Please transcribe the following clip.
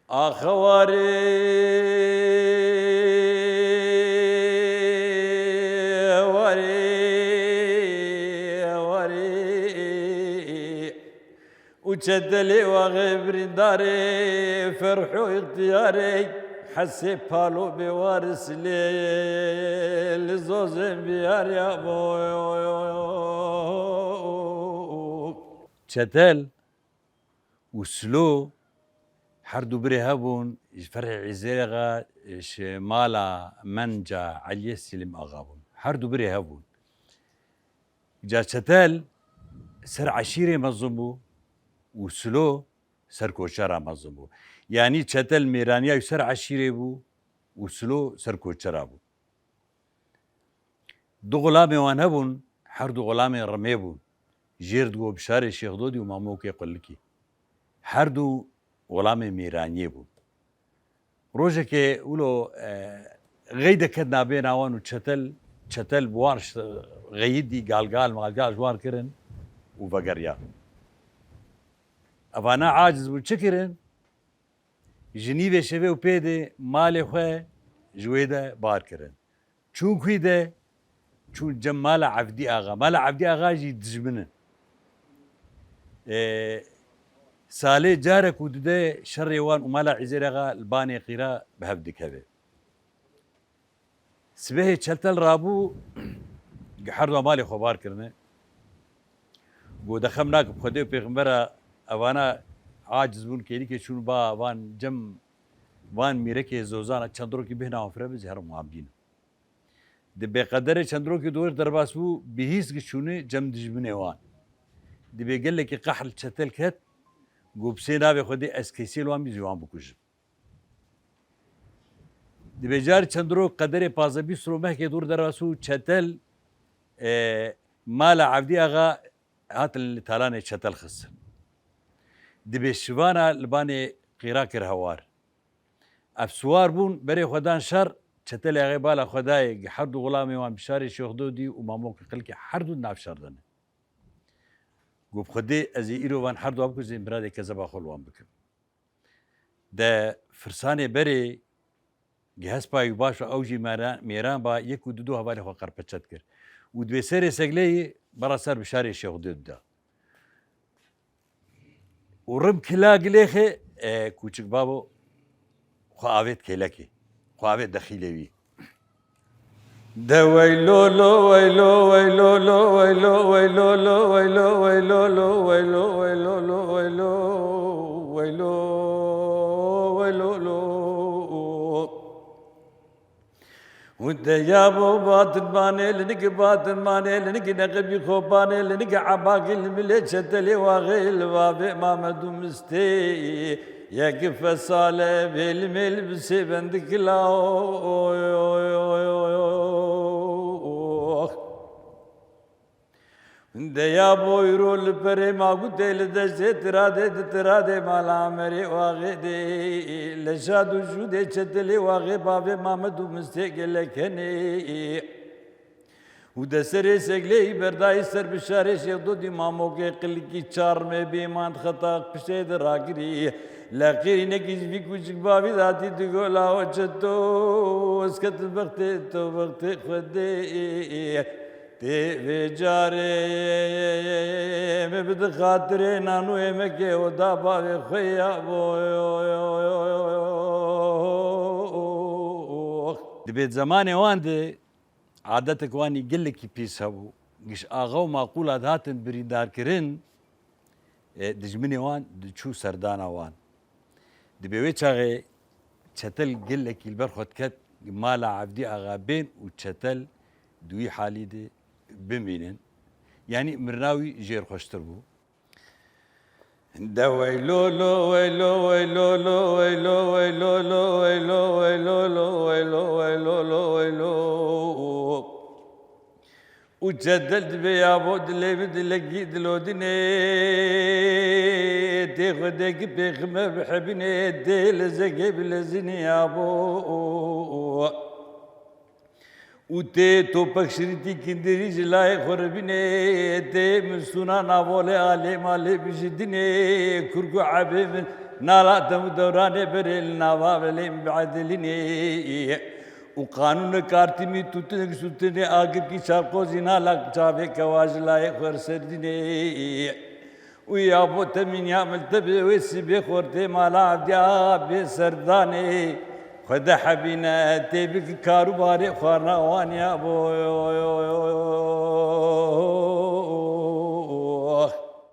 أخواري وجدلي وغبر داري فرحوا اختياري حسي بالو بوارس لي لزوزن بيار يا بو شتل وسلو حردو بري هابون فرع عزيغا مالا منجا علي السلم اغابون حردو بري هابون جا شتل سر عشيري مظلمو وسلو سر كوشارا مظلمو يعني شتل ميرانيا يسر عشيري بو وسلو سر كوشارا بو دو غلامي وان هبون حردو غلامي رميبون جيرد گو بشاري شيخ دودي وماموكي قلكي حردو غلامي ميرانيه بون روجكي ولو غيدا كدنا بين اوان وشتل بوارش غيدي قال مالقال جوار كرن وبقريا افانا عاجز بوشكرن جنيبه شبه وبيدي مالي خوي جويده بار كرن چون كويده چون جمال عبدي اغا مال عبدي اغا جي دجمنه سالي جارك ودده شر يوان ومالا عزيرغا الباني قيرا بهبدك هبه سبه چلتل رابو حردو مالي خبار كرنه قو دخمناك بخده پیغمبرا اوانا عاجز بون كيري كي شون با وان جم وان ميركي زوزانا چندرو كي بهنا وفره بزهر معابدين دي بقدر چندرو كي دور درباس بو بهيس كي شونه جم دجبنه وان دي بيقل لك قحل چتل كت قوبسينا بخدي اسكيسيل وان بيزوان بكوج دي بجار چندرو قدر پازبي سرو مهكي دور دراسو چتل مال عبدي اغا هات التالاني چتل خسن دي بشوانا لباني قيراكر هوار افسوار بون بري خدان شر چتل اغي بالا خداي حرد غلامي وان بشاري شيخ دودي وماموك قلكي حردو ناف شردن قوب خدي ازي ايرو وان حردو ابكو زي مرادي كذبا خلوان بكم ده فرساني بري جهاز باي باش اوجي ميران با يكو دودو هوالي خو قربچت كر ودوي سري سجلي برا سر بشاري شيخ دود ده ورم كلا قليخي كوچك بابو خواويت كيلكي خواويت دخيلوي ده ويلو لو ويلو ويلو لو ويلو ويلو لو ويلو ويلو لو ويلو ويلو لو ويلو ويلو ويلو لو وده يابو باطن باني لنك باطن باني لنك نقبي خوباني لنك عباقي الملك شتلي واغيل بابي مامدو مستي يقف صالة بالميل بسي بندك لاو ده يا بويرو البري ما قلت لدشت ترادي مالا مري واغدي لشادو جودي چتلي واغي بابي مامدو مستقل كني وده سري سجلي برداي سر بشاري شيخ دودي ماموكي قلكي چار میں بيمان خطا پشيد راگري لقيري نكيش في كوچك بابي ذاتي تقول وجدتو اسكت بختي تو بختي خدي تي بجاري مبد خاطري نانو امكي ودا بابي خيا دبيت زماني واندي عادتك واني قلك بيس هبو قش اغو معقولات هاتن بريدار كرين دجمني وان دشو سردانا وان دبيوي چاغي چتل قلك البرخوت كت مالا عبدي اغابين وچتل دوي حالي دي بمينن يعني مرناوي جير خوشتر بو ده ويلو لو ويلو ويلو لو ويلو ويلو لو ويلو ويلو لو ويلو ويلو لو ويلو وجدلت بيا بود اللي بدلقي دلودني تاخدك بخمه بحبني ديل زقي بلزني يا ابو وتي توبك شريتي كندري جلاي خربني تي من سنة نابولي علي مالي بجدني كركو عبي من نالاتم دوران بريل نوابلين بعدلني وقانون كارتمي توتنك سوتني آخر کی شرقوزي نالك جابه كواجلاي خرسردني ويا بوت من يعمل تبي ويسبي خورتي مالا عبديا بسرداني خدا حبينا تبي كاروباري خارنا وانيا بو